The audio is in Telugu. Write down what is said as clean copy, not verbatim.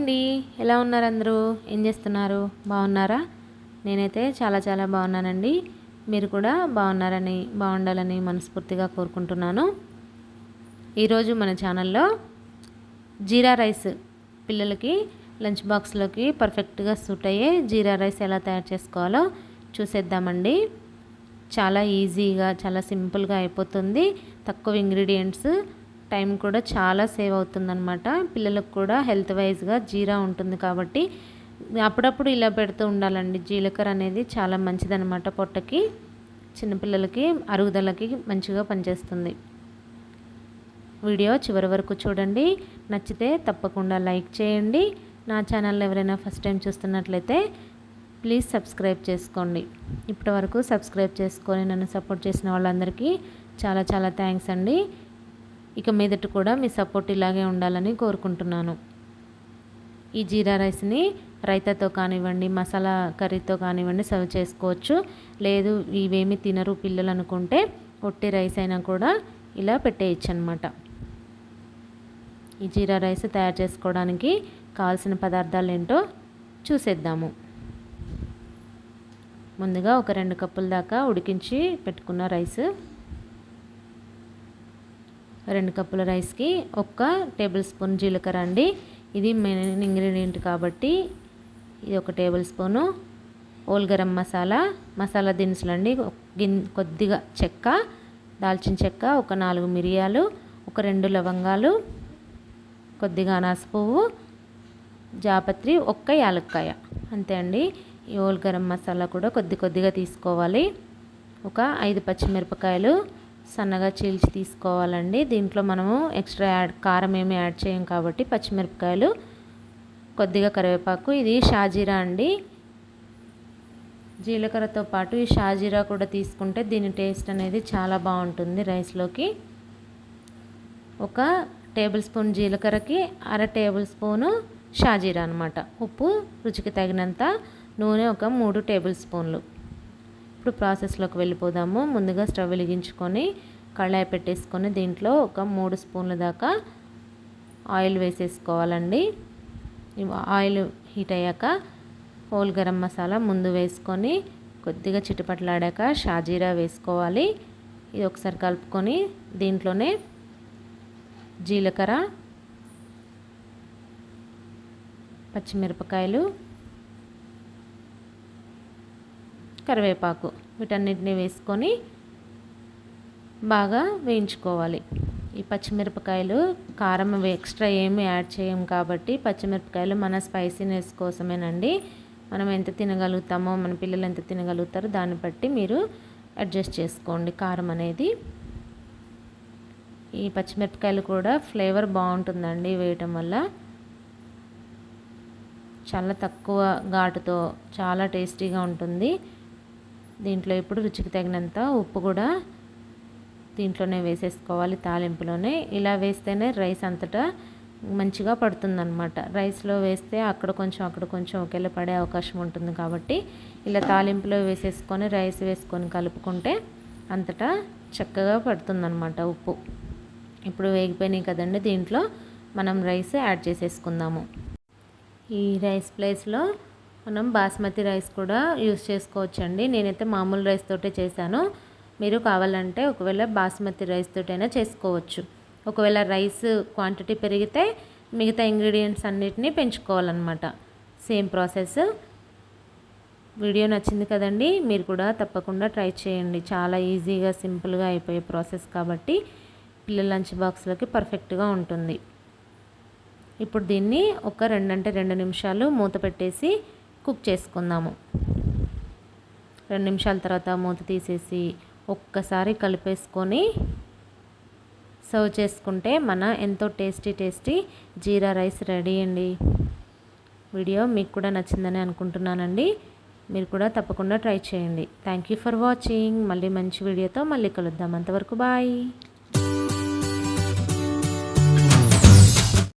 అండి, ఎలా ఉన్నారు అందరూ? ఏం చేస్తున్నారు? బాగున్నారా? నేనైతే చాలా చాలా బాగున్నానండి. మీరు కూడా బాగుండాలని మనస్ఫూర్తిగా కోరుకుంటున్నాను. ఈరోజు మన ఛానల్లో జీరా రైస్ పిల్లలకి లంచ్ బాక్స్లోకి పర్ఫెక్ట్గా సూట్ అయ్యే జీరా రైస్ ఎలా తయారు చేసుకోవాలో చూసేద్దామండి. చాలా ఈజీగా, చాలా సింపుల్గా అయిపోతుంది. తక్కువ ఇంగ్రీడియంట్స్, టైం కూడా చాలా సేవ్ అవుతుందన్నమాట. పిల్లలకు కూడా హెల్త్ వైజ్గా జీరా ఉంటుంది కాబట్టి అప్పుడప్పుడు ఇలా పెడుతూ ఉండాలండి. జీలకర్ర అనేది చాలా మంచిదన్నమాట పొట్టకి, చిన్నపిల్లలకి అరుగుదలకి మంచిగా పనిచేస్తుంది. వీడియో చివరి వరకు చూడండి. నచ్చితే తప్పకుండా లైక్ చేయండి. నా ఛానల్ ఎవరైనా ఫస్ట్ టైం చూస్తున్నట్లయితే ప్లీజ్ సబ్స్క్రైబ్ చేసుకోండి. ఇప్పటి వరకు సబ్స్క్రైబ్ చేసుకొని నన్ను సపోర్ట్ చేసిన వాళ్ళందరికీ చాలా చాలా థ్యాంక్స్ అండి. ఇక మీదట కూడా మీ సపోర్ట్ ఇలాగే ఉండాలని కోరుకుంటున్నాను. ఈ జీరా రైస్ని రైతాతో కానివ్వండి, మసాలా కర్రీతో కానివ్వండి సర్వ్ చేసుకోవచ్చు. లేదు ఇవేమి తినరు పిల్లలు అనుకుంటే ఒట్టి రైస్ అయినా కూడా ఇలా పెట్టేయచ్చు అనమాట. ఈ జీరా రైస్ తయారు చేసుకోవడానికి కావాల్సిన పదార్థాలు ఏంటో చూసేద్దాము. ముందుగా ఒక 2 కప్పుల దాకా ఉడికించి పెట్టుకున్న రైస్, 2 కప్పుల రైస్కి 1 టేబుల్ స్పూన్ జీలకర్ర అండి. ఇది మెయిన్ ఇంగ్రీడియంట్ కాబట్టి ఇది 1 tablespoon. Whole garam masala దినుసులు అండి. కొద్దిగా చెక్క, దాల్చిన చెక్క, 4 మిరియాలు, 2 లవంగాలు, కొద్దిగా అనాస పువ్వు, జాపత్రి, 1 యాలక్కాయ, అంతే అండి. ఈ ఓల్ గరం మసాలా కూడా కొద్దిగా తీసుకోవాలి. 5 పచ్చిమిరపకాయలు సన్నగా చీల్చి తీసుకోవాలండి. దీంట్లో మనము ఎక్స్ట్రా కారం ఏమి యాడ్ చేయం కాబట్టి పచ్చిమిరపకాయలు, కొద్దిగా కరివేపాకు. ఇది షాజీరా అండి. జీలకర్రతో పాటు ఈ షాజీరా కూడా తీసుకుంటే దీని టేస్ట్ అనేది చాలా బాగుంటుంది రైస్లోకి. 1 టేబుల్ స్పూన్ జీలకర్రకి 1/2 టేబుల్ స్పూను షాజీరా అనమాట. ఉప్పు రుచికి తగినంత, నూనె 3 టేబుల్ స్పూన్లు. ఇప్పుడు ప్రాసెస్లోకి వెళ్ళిపోదాము. ముందుగా స్టవ్ వెలిగించుకొని కళాయి పెట్టేసుకొని దీంట్లో 3 స్పూన్ల దాకా ఆయిల్ వేసేసుకోవాలండి. ఆయిల్ హీట్ అయ్యాక హోల్ గరం మసాలా ముందు వేసుకొని కొద్దిగా చిటపట్లాడాక షాజీరా వేసుకోవాలి. ఇది ఒకసారి కలుపుకొని దీంట్లోనే జీలకర్ర, పచ్చిమిరపకాయలు, కరివేపాకు వీటన్నిటిని వేసుకొని బాగా వేయించుకోవాలి. ఈ పచ్చిమిరపకాయలు కారం ఎక్స్ట్రా ఏమి యాడ్ చేయం కాబట్టి పచ్చిమిరపకాయలు మన స్పైసీనెస్ కోసమేనండి. మనం ఎంత తినగలుగుతామో, మన పిల్లలు ఎంత తినగలుగుతారో దాన్ని బట్టి మీరు అడ్జస్ట్ చేసుకోండి కారం అనేది. ఈ పచ్చిమిరపకాయలు కూడా ఫ్లేవర్ బాగుంటుందండి వేయటం వల్ల. చాలా తక్కువ ఘాటుతో చాలా టేస్టీగా ఉంటుంది. దీంట్లో ఇప్పుడు రుచికి తగినంత ఉప్పు కూడా దీంట్లోనే వేసేసుకోవాలి తాలింపులోనే. ఇలా వేస్తేనే రైస్ అంతటా మంచిగా పడుతుందన్నమాట. రైస్లో వేస్తే అక్కడ కొంచెం ఒకేలా పడే అవకాశం ఉంటుంది కాబట్టి ఇలా తాలింపులో వేసేసుకొని రైస్ వేసుకొని కలుపుకుంటే అంతటా చక్కగా పడుతుందన్నమాట ఉప్పు. ఇప్పుడు వేగిపోయినాయి కదండి, దీంట్లో మనం రైస్ యాడ్ చేసేసుకుందాము. ఈ రైస్ ప్లేస్లో మనం బాస్మతి రైస్ కూడా యూస్ చేసుకోవచ్చండి. నేనైతే మామూలు రైస్ తోటే చేశాను. మీరు కావాలంటే ఒకవేళ బాస్మతి రైస్ తోటైనా చేసుకోవచ్చు. ఒకవేళ రైస్ క్వాంటిటీ పెరిగితే మిగతా ఇంగ్రీడియంట్స్ అన్నిటినీ పెంచుకోవాలన్నమాట. Same process. వీడియో నచ్చింది కదండి, మీరు కూడా తప్పకుండా ట్రై చేయండి. చాలా ఈజీగా సింపుల్గా అయిపోయే ప్రాసెస్ కాబట్టి పిల్లల లంచ్ బాక్స్లోకి పర్ఫెక్ట్గా ఉంటుంది. ఇప్పుడు దీన్ని ఒక 2 నిమిషాలు మూత పెట్టేసి కుక్ చేసుకుందాము. 2 నిమిషాల తర్వాత మూత తీసేసి ఒక్కసారి కలిపేసుకొని సర్వ్ చేసుకుంటే మన ఎంతో టేస్టీ జీరా రైస్ రెడీ అండి. వీడియో మీకు కూడా నచ్చిందని అనుకుంటున్నానండి. మీరు కూడా తప్పకుండా ట్రై చేయండి. Thank you for watching. మళ్ళీ మంచి వీడియోతో మళ్ళీ కలుద్దాం. అంతవరకు బాయ్.